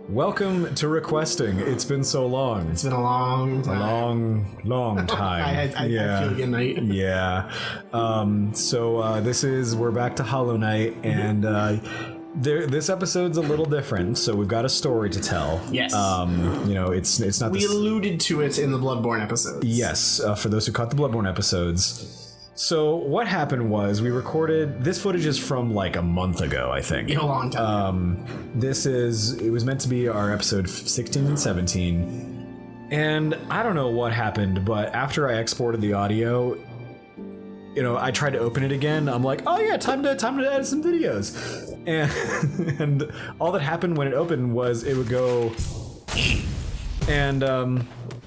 Welcome to requesting. It's been so long. It's been a long time. Long time. I feel good night. Yeah. We're back to Hollow Knight, and this episode's a little different. So we've got a story to tell. Yes. It's not. We alluded to it in the Bloodborne episodes. Yes. For those who caught the Bloodborne episodes. So what happened was we recorded this footage is from like a month ago, I think. A long time. It was meant to be our episode 16 and 17. And I don't know what happened, but after I exported the audio, I tried to open it again. I'm like, oh yeah, time to edit some videos. And all that happened when it opened was it would go and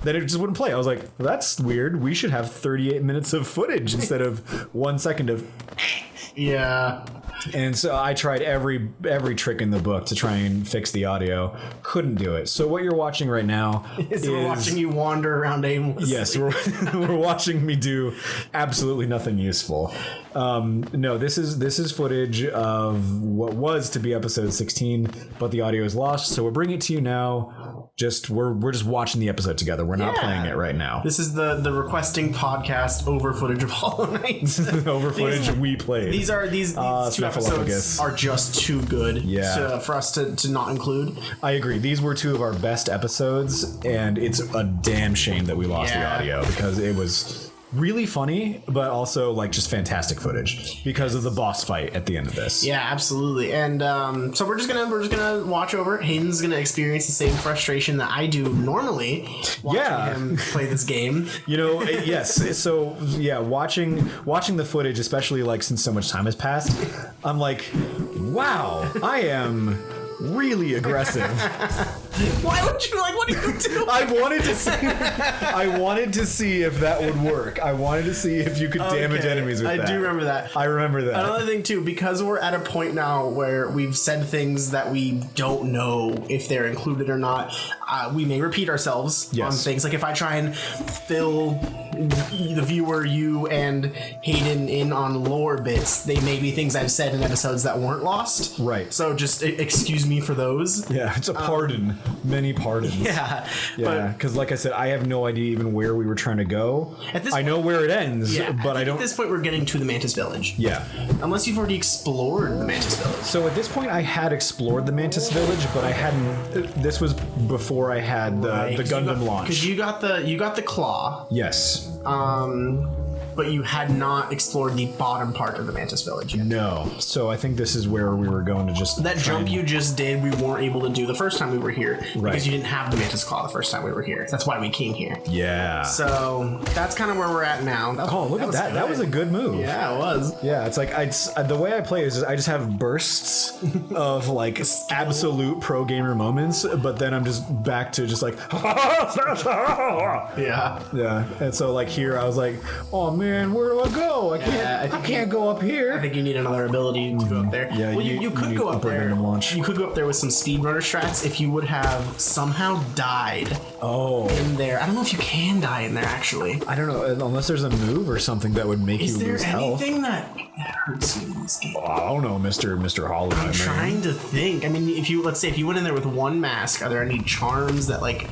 then it just wouldn't play. I was like, that's weird. We should have 38 minutes of footage instead of 1 second of. Yeah. And so I tried every trick in the book to try and fix the audio. Couldn't do it. So what you're watching right now is we're watching you wander around aimlessly. Yes, we're watching me do absolutely nothing useful. No, this is footage of what was to be episode 16, but the audio is lost. So we're bringing it to you now. We're just watching the episode together. We're not playing it right now. This is the requesting podcast over footage of Hollow Knight. Over footage we played. These two episodes are just too good for us to not include. I agree. These were two of our best episodes, and it's a damn shame that we lost the audio because it was really funny, but also like just fantastic footage because of the boss fight at the end of this. Yeah, absolutely. And so we're just gonna watch over. Hayden's gonna experience the same frustration that I do normally watching him play this game. Yes. So yeah, watching the footage, especially like since so much time has passed, I'm like, wow, I am really aggressive. Why would you what are you doing? I wanted to see if that would work. I wanted to see if you could damage enemies with that. I do remember that. I remember that. Another thing too, because we're at a point now where we've said things that we don't know if they're included or not, we may repeat ourselves on things. Like if I try and fill the viewer, you and Hayden in on lore bits, they may be things I've said in episodes that weren't lost. Right. So just excuse me for those. Yeah, it's a pardon. Many pardons. Yeah. Because like I said, I have no idea even where we were trying to go. I know where it ends, but I don't. At this point, we're getting to the Mantis Village. Yeah. Unless you've already explored the Mantis Village. So at this point, I had explored the Mantis Village, but I hadn't. This was before I had the Gundam launch. Because you got the claw. Yes. But you had not explored the bottom part of the Mantis Village yet. No. So I think this is where we were going to just... That jump you just did, we weren't able to do the first time we were here. Right. Because you didn't have the Mantis Claw the first time we were here. That's why we came here. Yeah. So that's kind of where we're at now. Look at that. That was a good move. Yeah, it was. Yeah, it's like the way I play is I just have bursts of like absolute pro gamer moments, but then I'm just back to just like... Yeah. Yeah. And so like here I was like, oh man, where do I go? I can't go up here. I think you need another ability to go up there. Yeah, well, you could go up there. You could go up there with some speedrunner strats if you would have somehow died. In there. I don't know if you can die in there actually. I don't know unless there's a move or something that would make you lose health. Is there anything that hurts you in this game? I don't know, Mr. Hollow. I'm trying to think. I mean, let's say if you went in there with one mask, are there any charms that like?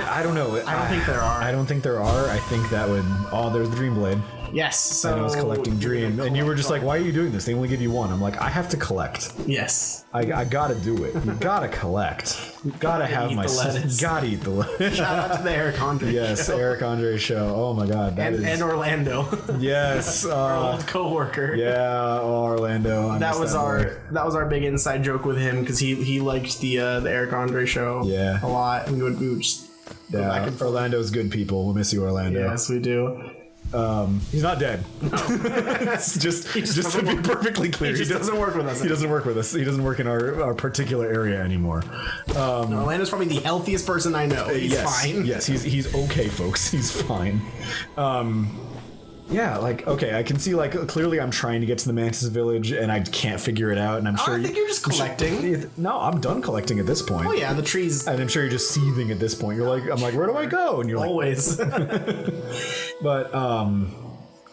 I don't know. I don't think there are. I don't think there are. I think that would... Oh, there's the Dream Blade. Yes. So and I was collecting Dream. And you were just like, why are you doing this? They only give you one. I'm like, I have to collect. Yes. I gotta do it. You gotta collect. You gotta have my... Gotta eat the lettuce. Shout out to the Eric Andre show. Eric Andre show. Oh my god. And Orlando. Yes. Our old co-worker. Yeah. Oh, Orlando. That was our big inside joke with him because he liked the Eric Andre show a lot. And we would just go back and Orlando's good people. We'll miss you, Orlando. Yes, we do. He's not dead. No. just to be perfectly clear, he doesn't work with us. He doesn't work with us. He doesn't work in our particular area anymore. Orlando's probably the healthiest person I know. He's fine. Yes, he's okay, folks. He's fine. Yeah, like, okay, I can see, like, clearly I'm trying to get to the Mantis Village, and I can't figure it out, and I'm sure... I think you're just collecting. No, I'm done collecting at this point. Oh, yeah, the trees... And I'm sure you're just seething at this point. I'm like, where do I go? And you're like... Always. But,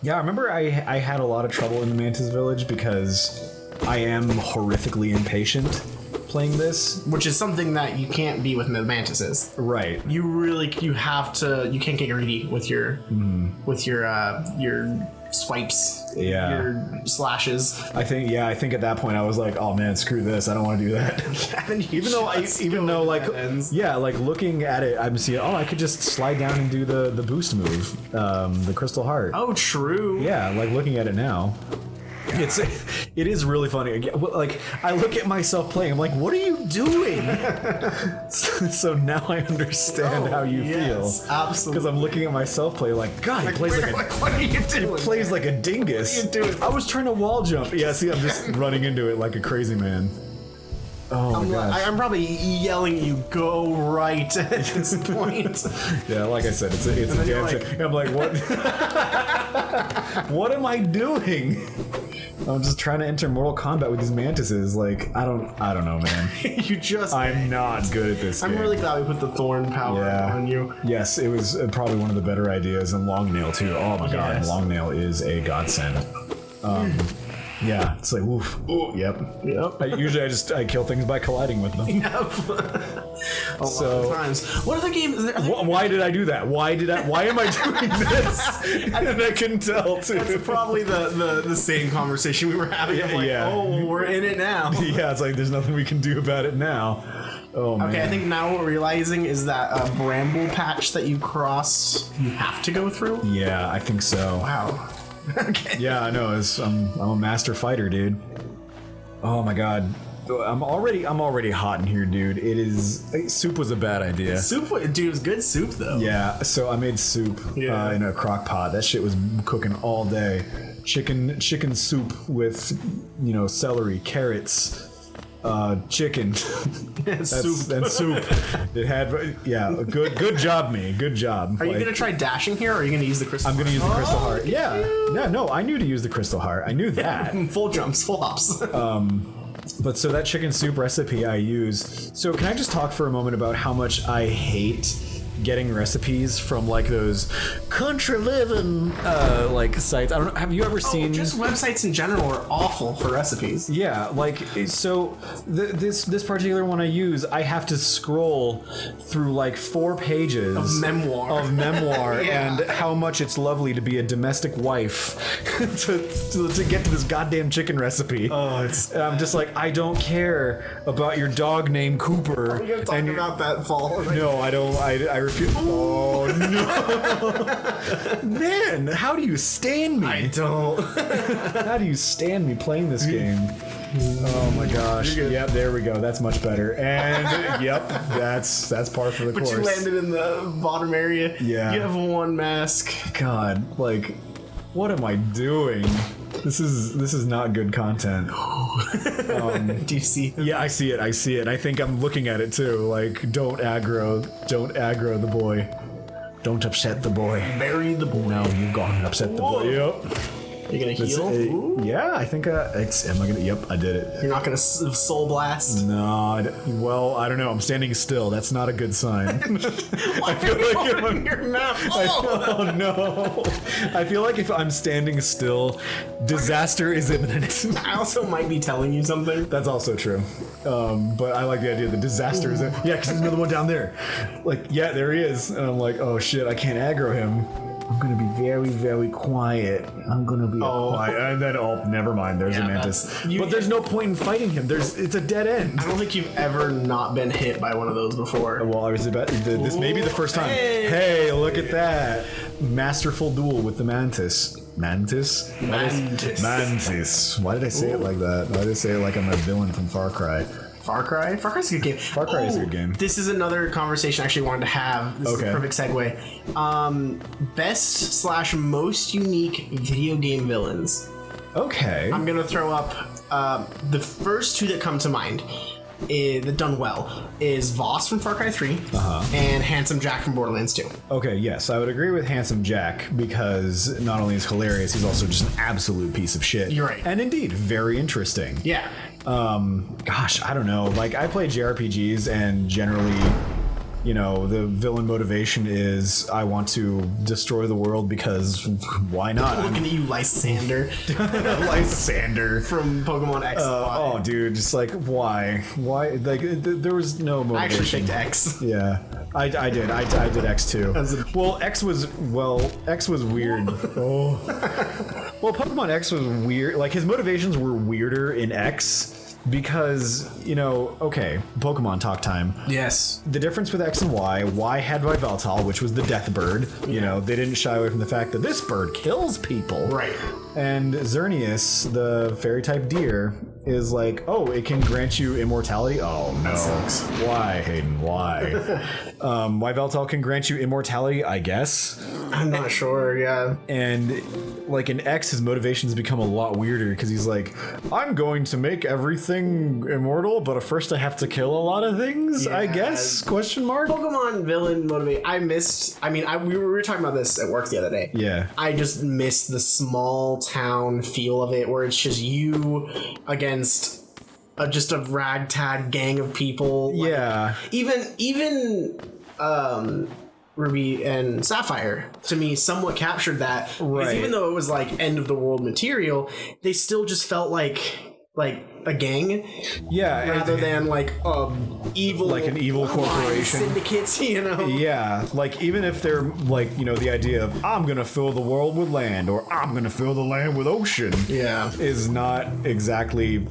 yeah, I remember I had a lot of trouble in the Mantis Village because I am horrifically impatient playing this, which is something that you can't be with the mantises. Right. You have to. You can't get greedy with your swipes. Yeah. Your slashes. I think at that point I was like, oh man, screw this. I don't want to do that. even though like looking at it, I'm seeing, I could just slide down and do the boost move, the Crystal Heart. Oh, true. Yeah, like looking at it now. It is really funny. Like I look at myself playing, I'm like, what are you doing? so now I understand how you feel. Absolutely. Because I'm looking at myself play like, God, he plays what are you doing? He plays like a dingus. What are you doing? I was trying to wall jump. Yeah, see, I'm just running into it like a crazy man. Oh my gosh. I'm probably yelling at you, go right at this point. Yeah, like I said, it's a damn shame. I'm like, what? What am I doing? I'm just trying to enter Mortal Kombat with these mantises. Like, I don't know, man. I'm not good at this game. I'm really glad we put the thorn power on you. Yes, it was probably one of the better ideas, and Long Nail too. Oh my god, Long Nail is a godsend. Yeah, it's like, oof. Ooh, yep. Usually I kill things by colliding with them. A lot of times. What other games? Why did I do that? Why am I doing this? And I couldn't tell too. That's probably the same conversation we were having. Oh, we're in it now. Yeah, it's like there's nothing we can do about it now. Oh man. Okay, I think now what we're realizing is that bramble patch that you crossed, you have to go through. Yeah, I think so. Wow. Okay. Yeah, I know. I'm a master fighter, dude. Oh my god, I'm already hot in here, dude. Soup was a bad idea. Dude, it was good soup though. Yeah, so I made soup in a crock pot. That shit was cooking all day. Chicken soup with celery, carrots. Chicken. Soup. And soup. It had good job, me. Good job. Are you gonna try dashing here, or are you gonna use the crystal? I'm gonna use the crystal heart. Yeah. No, I knew to use the crystal heart. I knew that. Full jumps, full hops. But so that chicken soup recipe I use. So can I just talk for a moment about how much I hate getting recipes from like those country living like sites? I don't know. Have you ever seen? Just websites in general are awful for recipes. Yeah, like so this particular one I use, I have to scroll through like 4 pages of memoir and how much it's lovely to be a domestic wife to get to this goddamn chicken recipe. And I'm just like, I don't care about your dog named Cooper. Are you gonna talk about that fall? No, I don't. I refuse. Oh no, man! How do you stand me? I don't. How do you stand me playing this game? Oh my gosh! Yep, there we go. That's much better. And yep, that's par for the course. But you landed in the bottom area. Yeah. You have one mask. God, like, what am I doing? This is not good content. Do you see him? Yeah, I see it. I think I'm looking at it too. Like, don't aggro the boy. Don't upset the boy. Bury the boy. No, you've gone and upset the boy. Yep. Are you gonna heal? Yeah, I think am I gonna? Yep, I did it. You're not gonna soul blast? No, well, I don't know. I'm standing still. That's not a good sign. I feel like if your map. Oh no! I feel like if I'm standing still, disaster is imminent. I also might be telling you something. That's also true. But I like the idea that disaster is imminent. Yeah, because there's another one down there. Like, yeah, there he is. And I'm like, oh shit, I can't aggro him. I'm gonna be very, very quiet. I'm gonna be quiet. And then, never mind. There's a Mantis. But there's no point in fighting him. It's a dead end. I don't think you've ever not been hit by one of those before. Well, I was about this may be the first time. Hey, look at that. Masterful duel with the Mantis. Mantis. Why did I say it like that? Why did I say it like I'm a villain from Far Cry? Far Cry? Far Cry's a good game. Far Cry is a good game. This is another conversation I actually wanted to have. This is a perfect segue. Best / most unique video game villains. Okay. I'm going to throw up the first 2 that come to mind. That done well is Voss from Far Cry 3 and Handsome Jack from Borderlands 2. Okay, yes, I would agree with Handsome Jack because not only is hilarious, he's also just an absolute piece of shit. You're right. And indeed, very interesting. Yeah. Gosh, I don't know. Like, I play JRPGs and generally the villain motivation is I want to destroy the world because why not? Looking at you, Lysander. Lysander from Pokemon X. Oh, dude, just like why? Like there was no motivation. I actually picked X. Yeah, I did. I did X too. Well, X was weird. Oh. Well, Pokemon X was weird. Like his motivations were weirder in X. Because, okay, Pokemon talk time. Yes. The difference with X and Y had Vivaltal, which was the death bird. They didn't shy away from the fact that this bird kills people. Right. And Xerneas, the fairy type deer, is like, oh, it can grant you immortality? Oh, no. That sucks. Why, Hayden? Why? Vivaltal can grant you immortality, I guess. I'm not sure, yeah. And like in X, his motivations become a lot weirder because he's like, I'm going to make everything immortal, but first I have to kill a lot of things, I guess? Question mark? Pokemon villain motivate. We were talking about this at work the other day. Yeah. I just miss the small town feel of it where it's just you against just a ragtag gang of people. Yeah. Even Ruby and Sapphire, to me, somewhat captured that. Right. Because even though it was like end of the world material, they still just felt like a gang, rather than like evil, like an evil corporation, syndicates, Yeah, like even if they're like the idea of I'm gonna fill the world with land or I'm gonna fill the land with ocean, is not exactly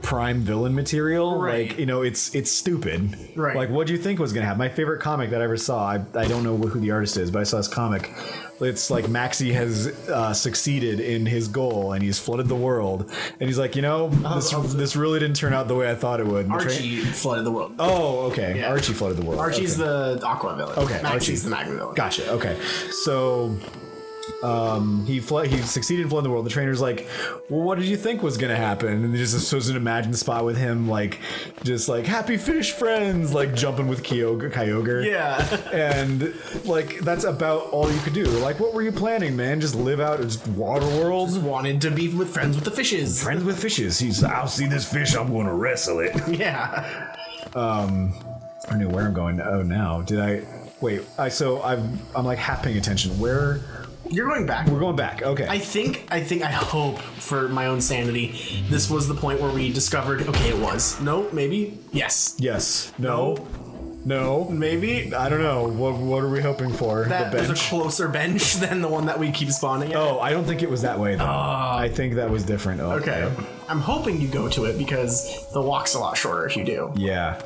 prime villain material. Right. Like it's stupid. Right. Like what do you think was gonna happen? My favorite comic that I ever saw. I don't know who the artist is, but I saw this comic. It's like Maxie has succeeded in his goal and he's flooded the world. And he's like, this really didn't turn out the way I thought it would. Archie flooded the world. Oh, okay. Yeah. Archie flooded the world. Archie's the Aqua villain. Okay. Maxie's the Magma villain. Gotcha. Okay. So he succeeded in flooding the world. The trainer's like, well, what did you think was gonna happen? And they just was an imagined spot with him like just like happy fish friends like jumping with Kyogre. Yeah. And like that's about all you could do. Like what were you planning, man? Just live out as water world? Just wanted to be with friends with the fishes. Friends with fishes. He's I'll see this fish, I'm gonna wrestle it. Yeah. I knew where I'm going. Oh, now did I wait? I'm like half paying attention. Where? You're going back. We're going back. Okay. I hope for my own sanity, this was the point where we discovered, okay, it was. No, maybe. Yes. Yes. No. Maybe. I don't know. What are we hoping for? That the bench? was a closer bench than the one that we keep spawning at. Oh, I don't think it was that way though. I think that was different. Oh, okay. I'm hoping you go to it because the walk's a lot shorter if you do. Yeah.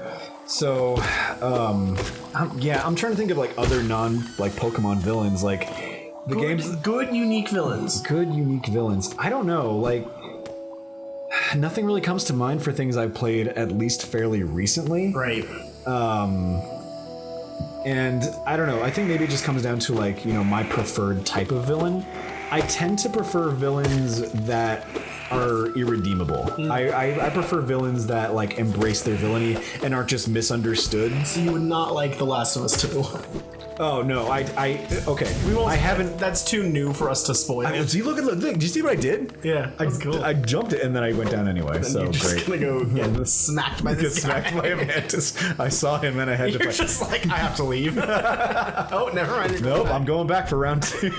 So, I'm trying to think of like other Pokemon villains like. The game's good unique villains. Good unique villains. I don't know, like nothing really comes to mind for things I've played at least fairly recently. Right. And I don't know, I think maybe it just comes down to like, my preferred type of villain. I tend to prefer villains that are irredeemable. I prefer villains that like embrace their villainy and aren't just misunderstood. So you would not like The Last of Us 2. Oh no, okay. We won't. I haven't. That's too new for us to spoil. See, look. Did you see what I did? Yeah, that's cool. I jumped it and then I went down anyway. And so you're just great. Gonna go get smacked by this guy. Smacked by a mantis. I saw him and I had to. You're just like, I have to leave. Oh, never mind. Nope, I'm going back for round 2.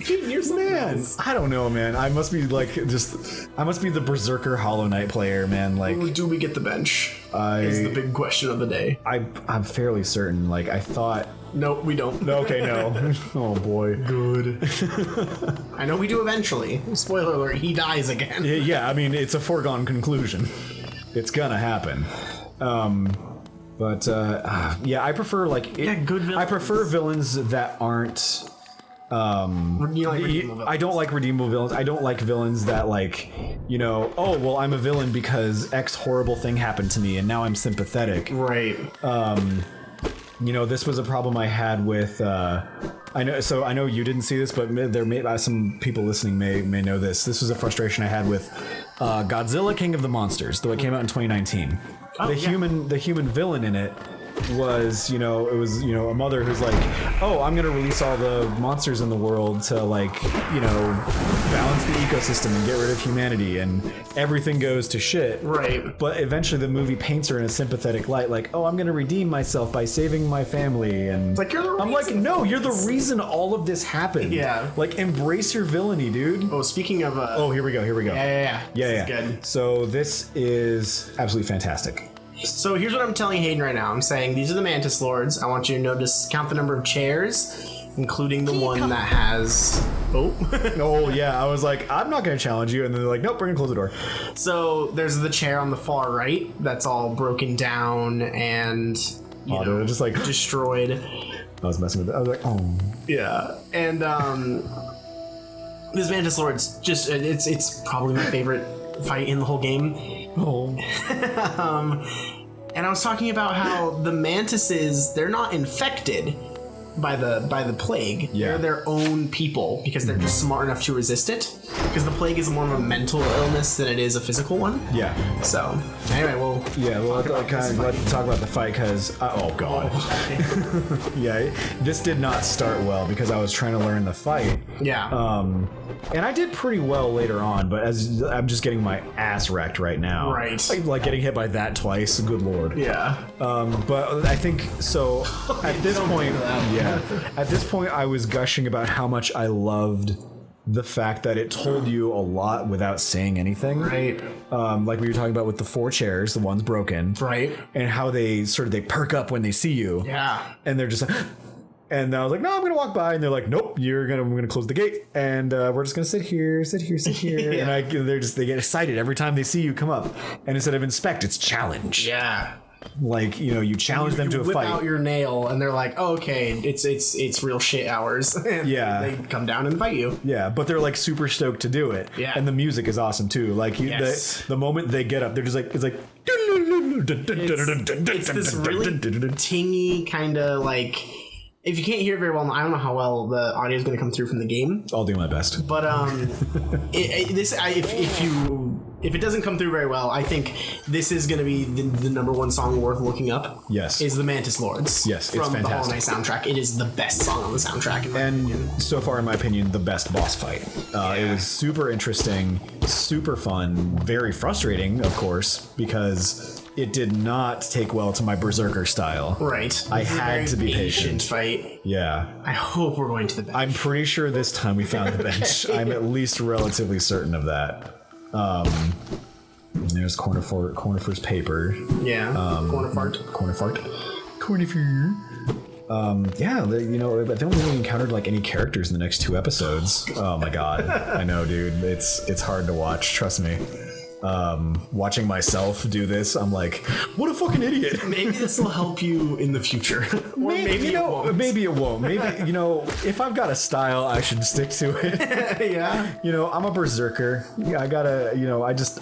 You're man. I don't know, man. I must be like I must be the Berserker Hollow Knight player, man. Like, do we get the bench? Is the big question of the day. I'm fairly certain. Like, I thought. Nope, we don't. No, okay, no. Oh boy. Good. I know we do eventually. Spoiler alert, he dies again. Yeah, I mean, it's a foregone conclusion. It's gonna happen. But I prefer like good villains. I prefer villains that aren't you like redeemable villains. I don't like redeemable villains. I don't like villains that like, oh, well, I'm a villain because X horrible thing happened to me and now I'm sympathetic. Right. This was a problem I had with I know you didn't see this, but there may some people listening may know this. This was a frustration I had with Godzilla King of the Monsters, though it came out in 2019. The human villain in it was, it was, a mother who's like, oh, I'm gonna release all the monsters in the world to like, balance the ecosystem and get rid of humanity, and everything goes to shit. Right. But eventually the movie paints her in a sympathetic light, like, oh, I'm gonna redeem myself by saving my family, and like, you're the I'm like, no, you're the reason all of this happened. Yeah. Like, embrace your villainy, dude. Oh, speaking of oh, here we go. Yeah. Yeah. Good. So this is absolutely fantastic. So here's what I'm telling Hayden right now. I'm saying these are the Mantis Lords. I want you to notice, count the number of chairs, including the one that has... Oh. Oh, yeah. I was like, I'm not going to challenge you. And then they're like, nope, we're going to close the door. So there's the chair on the far right that's all broken down and, they're just like... destroyed. I was messing with it. I was like, oh. Yeah. And this Mantis Lord's just... It's probably my favorite fight in the whole game. Oh. And I was talking about how the mantises, they're not infected by the plague. Yeah. They're their own people because they're just smart enough to resist it. Because the plague is more of a mental illness than it is a physical one. Yeah. So anyway, we'll talk about the fight because oh god. Yeah, this did not start well because I was trying to learn the fight. Yeah. And I did pretty well later on, but as I'm just getting my ass wrecked right now. Right. Like getting hit by that twice. Good lord. Yeah. But I think so. At this point, at this point, I was gushing about how much I loved the fact that it told you a lot without saying anything. Right. Like we were talking about with the 4 chairs, the one's broken. Right. And how they perk up when they see you. Yeah. And they're just like. And I was like, no, I'm gonna walk by, and they're like, nope, we're gonna close the gate, and we're just gonna sit here. Yeah. And they get excited every time they see you come up, and instead of inspect, it's challenge. Yeah. Like, you challenge them to a whip fight. out your nail, and they're like, oh, okay, it's real shit hours. And Yeah. they come down and fight you. Yeah, but they're like super stoked to do it. Yeah. And the music is awesome too. Like the moment they get up, they're just like it's this really tingy kind of like. If you can't hear it very well, I don't know how well the audio is going to come through from the game. I'll do my best. But if it doesn't come through very well, I think this is going to be the number one song worth looking up. Yes. Is the Mantis Lords. Yes, it's from fantastic. the Hollow Knight soundtrack. It is the best song on the soundtrack. And so far, in my opinion, the best boss fight. It was super interesting, super fun, very frustrating, of course, because it did not take well to my Berserker style. Right. I had to be patient. Fight. Yeah. I hope we're going to the bench. I'm pretty sure this time we found the bench. I'm at least relatively certain of that. There's Cornifer's paper. Yeah. Corner fart. Cornifer. Yeah, I don't really encountered like any characters in the next 2 episodes. Oh my god. I know, dude. It's hard to watch, trust me. Watching myself do this, I'm like, what a fucking idiot. Maybe this will help you in the future. Or maybe it won't. Maybe it won't. Maybe, if I've got a style, I should stick to it. Yeah. I'm a berserker. Yeah, I gotta,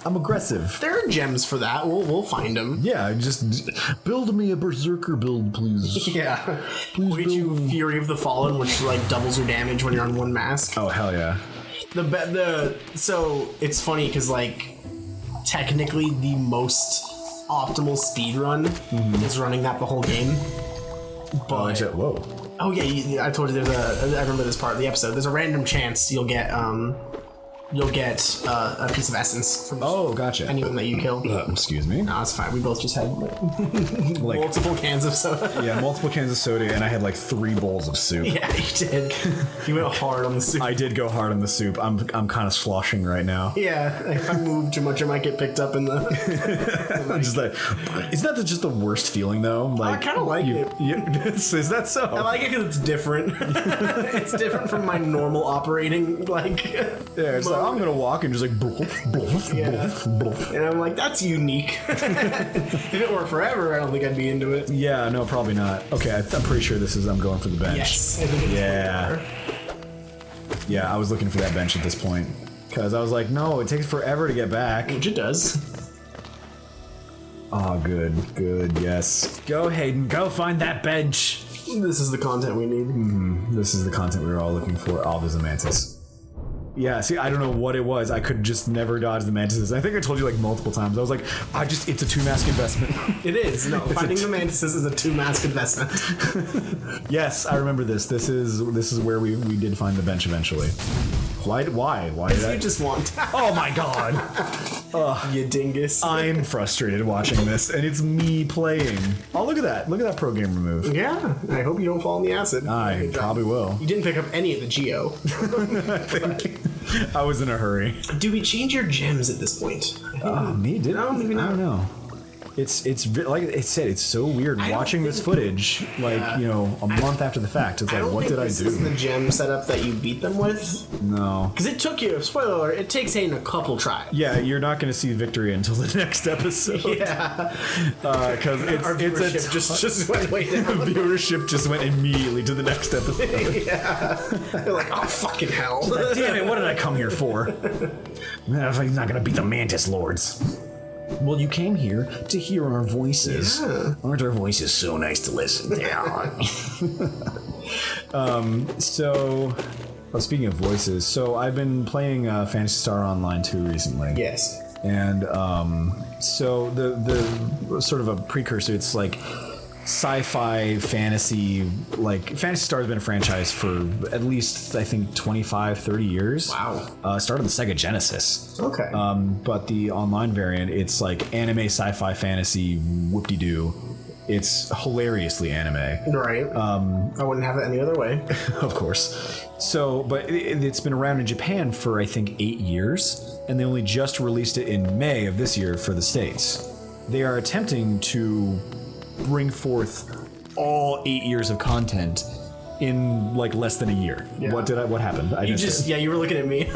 I'm aggressive. There are gems for that. We'll find them. Yeah, just build me a berserker build, please. Yeah. We'll get you Fury of the Fallen, which like doubles your damage when you're on one mask. Oh, hell yeah. So it's funny because like technically the most optimal speed run is running that the whole game. But oh yeah, I told you I remember this part of the episode. There's a random chance you'll get a piece of essence from gotcha. anyone that you kill. Excuse me. No, it's fine. We both just had like multiple cans of soda. Yeah, multiple cans of soda, and I had like 3 bowls of soup. Yeah, you did. You went hard on the soup. I did go hard on the soup. I'm kind of sloshing right now. Yeah, if I move too much, I might get picked up in the. Just like, isn't that just the worst feeling though? Like, I kind of like it. Is that so? I like it because it's different. It's different from my normal operating like. Yeah, it's like I'm gonna walk and just like and I'm like, that's unique. If it were forever, I don't think I'd be into it. Yeah, no, probably not. Okay, I'm pretty sure I'm going for the bench. Yes. Yeah, I was looking for that bench at this point because I was like, no, it takes forever to get back. Which it does. Oh, good, yes. Go, Hayden, go find that bench. This is the content we need. This is the content we were all looking for. Oh, there's a Mantis. Yeah, see, I don't know what it was. I could just never dodge the mantises. I think I told you like multiple times. I was like, it's a 2-mask investment. It is. No, finding the mantises is a 2-mask investment. Yes, I remember this. This is where we did find the bench eventually. Why did I? You just want. Oh my god. You dingus. I'm frustrated watching this, and it's me playing. Oh, look at that. Look at that pro gamer move. Yeah, I hope you don't fall in the acid. I probably will. You didn't pick up any of the Geo. I think I was in a hurry. Do we change your gems at this point? Me? Did No, maybe not. I don't know. It's like it said. It's so weird watching this footage, like a month after the fact. It's like, what did I do? This is the gem setup that you beat them with. No, because it took you. Spoiler alert! It takes Hayden a couple tries. Yeah, you're not going to see victory until the next episode. Yeah, because our viewership just went way down. The viewership just went immediately to the next episode. Yeah, they're like, oh fucking hell! Like, damn it! What did I come here for? He's not going to beat the Mantis Lords. Well, you came here to hear our voices. Yeah. Aren't our voices so nice to listen to? Speaking of voices, so I've been playing Phantasy Star Online 2 recently. Yes. And so the sort of a precursor, it's like sci-fi fantasy, like Phantasy Star has been a franchise for at least I think 25-30 years. Wow. Started on the Sega Genesis. Okay. But the online variant, it's like anime sci-fi fantasy whoop-de-doo. It's hilariously anime. Right. I wouldn't have it any other way. Of course. So, but it's been around in Japan for I think 8 years, and they only just released it in May of this year for the States. They are attempting to bring forth all 8 years of content in like less than a year. Yeah. What happened? You were looking at me.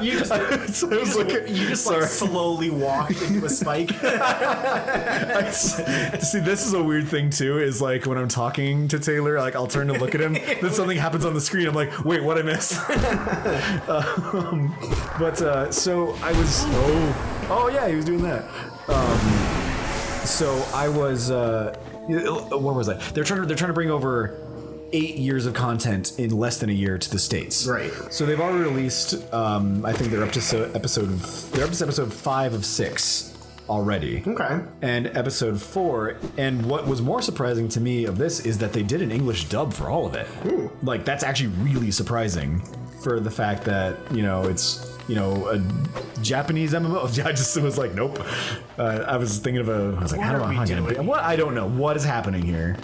you just slowly walked into a spike. See, this is a weird thing too, is like when I'm talking to Taylor, like I'll turn to look at him, then something happens on the screen, I'm like, wait, what'd I miss? So I was, oh yeah, he was doing that. So I was, where was I? They're trying to bring over 8 years of content in less than a year to the States. Right. So they've already released, I think they're up to episode 5 of 6 already. Okay. And episode 4. And what was more surprising to me of this is that they did an English dub for all of it. Ooh. Like that's actually really surprising for the fact that it's a Japanese MMO. I just was like, nope. I was thinking I was like, how am I doing? What? I don't know. What is happening here?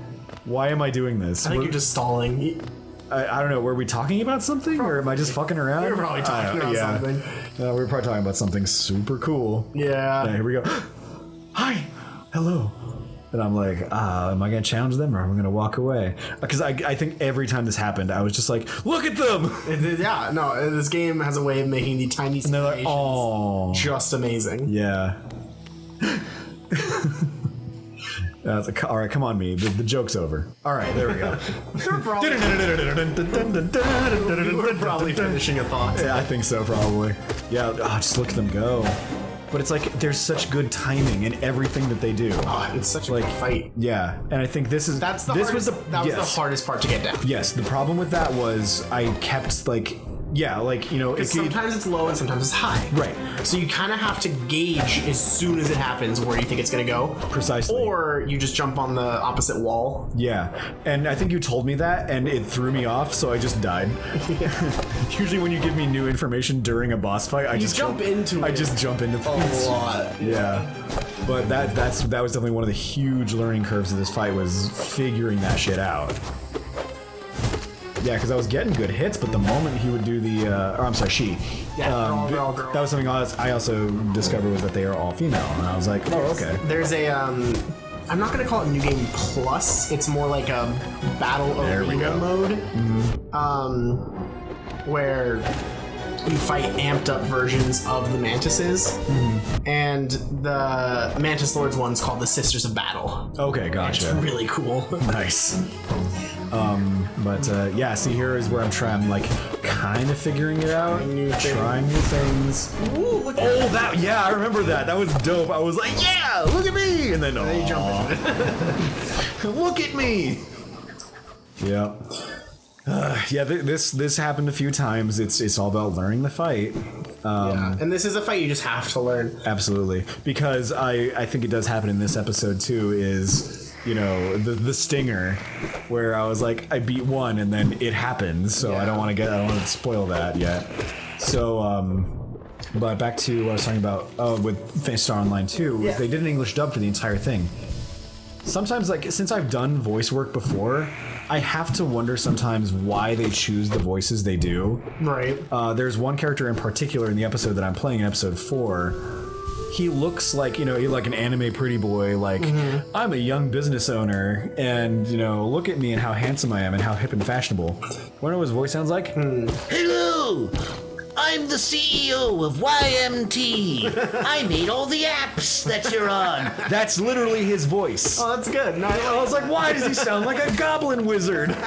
Why am I doing this? I think you're just stalling. I don't know. Were we talking about something, or am I just fucking around? We were probably talking about something. We were probably talking about something super cool. Yeah. Here we go. Hi. Hello. And I'm like, am I going to challenge them or am I going to walk away? Because I think every time this happened, I was just like, look at them! Yeah, no, this game has a way of making the tiny situations just amazing. Yeah. I was like, all right, come on, me. The joke's over. All right, there we go. We're probably finishing a thought. Yeah, I think so, probably. Yeah, just look at them go. But it's like there's such good timing in everything that they do. Oh, it's such a good fight. Yeah, and I think this is that was the hardest part to get down. Yes, the problem with that was I kept like. Yeah, like, sometimes it's low and sometimes it's high. Right. So you kind of have to gauge as soon as it happens where you think it's going to go. Precisely. Or you just jump on the opposite wall. Yeah. And I think you told me that and it threw me off, so I just died. Usually when you give me new information during a boss fight, I just jump into things. A lot. Yeah. But that was definitely one of the huge learning curves of this fight, was figuring that shit out. Yeah, because I was getting good hits, but the moment he would do she. Yeah, they're all girls. That was something I also discovered, was that they are all female, and I was like, oh, okay. There's a, I'm not going to call it New Game Plus, it's more like a Battle Arena mode, where you fight amped up versions of the Mantises, and the Mantis Lords one's called the Sisters of Battle. Okay, gotcha. It's really cool. Nice. See, here is where I'm like kind of figuring it out, trying new things. Ooh, look at that! Yeah, I remember that. That was dope. I was like, yeah, look at me, and then you jump into it. Look at me. Yeah. Yeah, this happened a few times. It's all about learning the fight. And this is a fight you just have to learn. Absolutely, because I think it does happen in this episode too. Is the stinger, where I was like, I beat one and then it happens. So I don't want to spoil that yet. So but back to what I was talking about with Star Online 2. They did an English dub for the entire thing. Sometimes, like, since I've done voice work before, I have to wonder sometimes why they choose the voices they do. Right. There's one character in particular in the episode that I'm playing in episode 4. He looks like, he's like an anime pretty boy, like, I'm a young business owner, and, look at me and how handsome I am and how hip and fashionable. Wanna know what his voice sounds like? Hello! I'm the CEO of YMT. I made all the apps that you're on. That's literally his voice. Oh, that's good. Nice. I was like, why does he sound like a goblin wizard?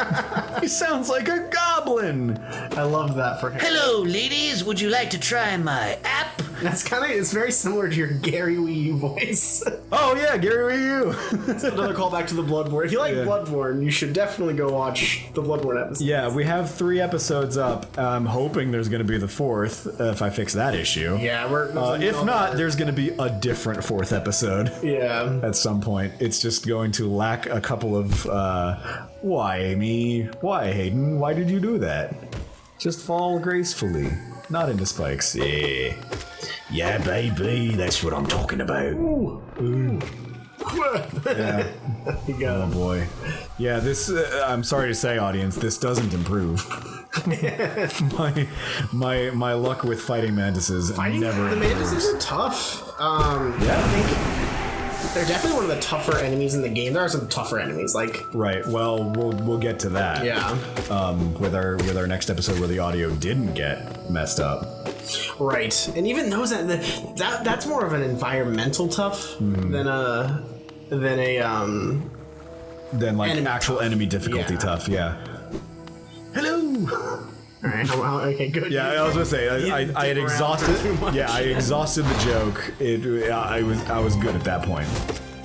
He sounds like a goblin. I love that for him. Hello, ladies. Would you like to try my app? It's very similar to your Gary Wii U voice. Oh yeah, Gary Wii U. It's another callback to the Bloodborne. If you like Bloodborne, you should definitely go watch the Bloodborne episode. Yeah, we have 3 episodes up. I'm hoping there's going to be the 4th if I fix that issue. Yeah, if not, there's going to be a different 4th episode. Yeah. At some point, it's just going to lack a couple of. Why, Amy? Why, Hayden? Why did you do that? Just fall gracefully, not into spikes. Yeah. Yeah, baby, that's what I'm talking about. Ooh. Yeah. Oh boy. Yeah, this. I'm sorry to say, audience, this doesn't improve. my luck with fighting mantises never. The mantises are tough. I think they're definitely one of the tougher enemies in the game. There are some tougher enemies, like. Right. Well, we'll get to that. Yeah. With our next episode where the audio didn't get messed up. Right, and even those that's more of an environmental tough than like enemy actual tough. Enemy difficulty tough. Yeah. Hello. All right. Okay. Good. Yeah, I was gonna say I had exhausted. Yeah, I exhausted the joke. I was good at that point.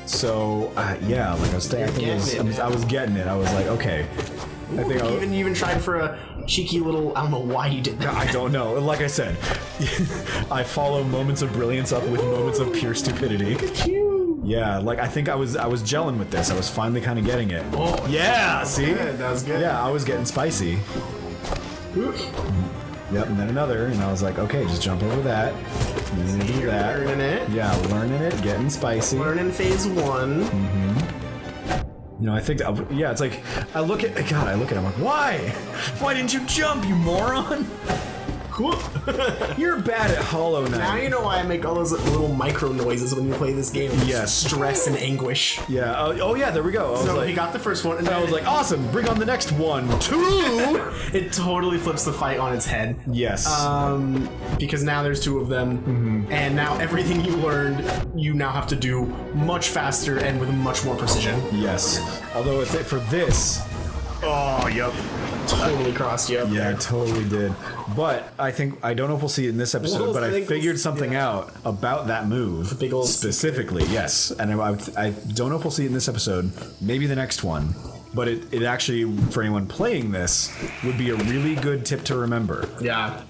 So yeah, like I was getting it. I was like, okay. I think you even tried for a cheeky little. I don't know why you did that. I don't know. Like I said, I follow moments of brilliance up with moments of pure stupidity. Look at you. Yeah, like I think I was gelling with this. I was finally kind of getting it. Oh yeah, see? Good. That was good. Yeah, I was getting spicy. Yep, and then another, and I was like, okay, just jump over that. You're learning it. Yeah, learning it, getting spicy. Learning phase 1. I think, it's like, I look at him like, why? Why didn't you jump, you moron? You're bad at Hollow Knight. Now you know why I make all those little micro noises when you play this game. Yes. Stress and anguish. Yeah. Oh yeah, there we go. So he got the first one, and I was like, awesome, bring on the next one. 2! It totally flips the fight on its head. Yes. Because now there's 2 of them, and now everything you learned, you now have to do much faster and with much more precision. Yes. Although for this... Oh, yep. Totally crossed you up. Yeah, there. I totally did. But I don't know if we'll see it in this episode, but I figured something out about that move. Big old specifically, yes. And I don't know if we'll see it in this episode, maybe the next one. But it actually, for anyone playing this, would be a really good tip to remember. Yeah.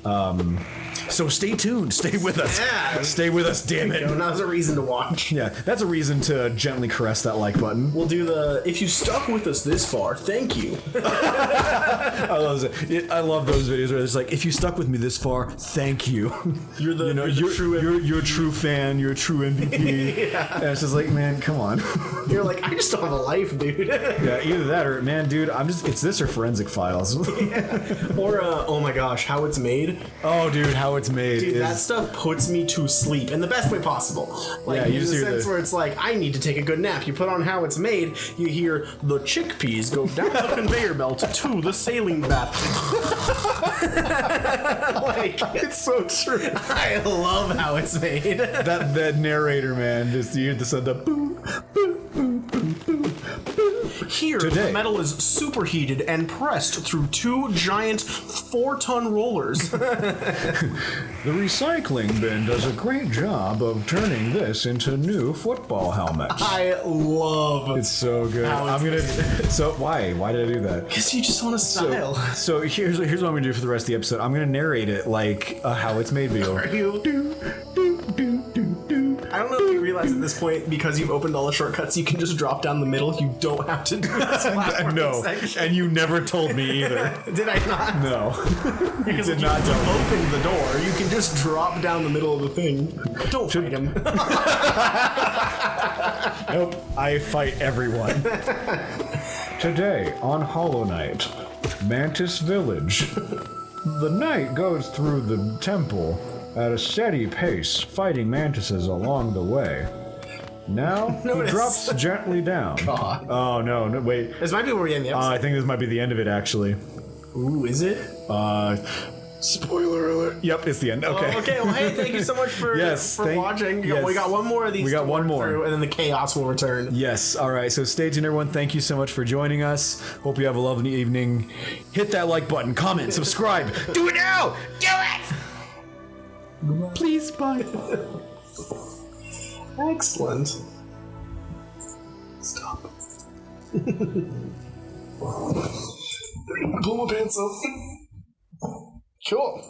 So stay tuned. Stay with us. Yeah. Stay with us, damn it. Now there's a reason to watch. Yeah, that's a reason to gently caress that like button. We'll do if you stuck with us this far, thank you. I love it. I love those videos where it's like, if you stuck with me this far, thank you. You're you're a true fan. You're a true MVP. Yeah. And it's just like, man, come on. You're like, I just don't have a life, dude. Yeah, either that or, man, dude, it's this or Forensic Files. Yeah. Or, oh my gosh, How It's Made. Oh, dude, How It's Made. Dude, that stuff puts me to sleep in the best way possible. Like, yeah, in the sense where it's like, I need to take a good nap. You put on How It's Made, you hear the chickpeas go down the conveyor belt to the sailing bath. Like, it's so true. I love How It's Made. that narrator, man, just you hear the sound of boom, boom, boom, boom, boom, boom. Here, Today. the metal is superheated and pressed through 2 giant 4-ton rollers. The recycling bin does a great job of turning this into new football helmets. I love It's so good. How it's So why? Why did I do that? because you just want to style. So here's what I'm gonna do for the rest of the episode. I'm gonna narrate it like how it's made video. I don't know if you realize at this point, because you've opened all the shortcuts, you can just drop down the middle. You don't have to do this platforming No, section. and you never told me either. Did I not? No, Because you if did not you tell me. open the door, you can just drop down the middle of the thing. Don't fight him. Nope, I fight everyone. Today on Hollow Knight, Mantis Village. The knight goes through the temple at a steady pace, fighting mantises along the way. Now he Notice. drops gently down. God. Oh no, wait. This might be where we end the episode. I think this might be the end of it actually. Ooh, is it? Spoiler alert. Yep, it's the end. Okay. Oh, okay, well, hey, thank you so much for, Yes, watching. yes. We got one more of these. We got to one work more. through, and then the chaos will return. Yes, all right. So stay tuned, everyone. Thank you so much for joining us. Hope you have a lovely evening. Hit that like button, comment, subscribe. Do it now! Do it! Please, bye. Excellent. Stop. Pull my pants up. Cool.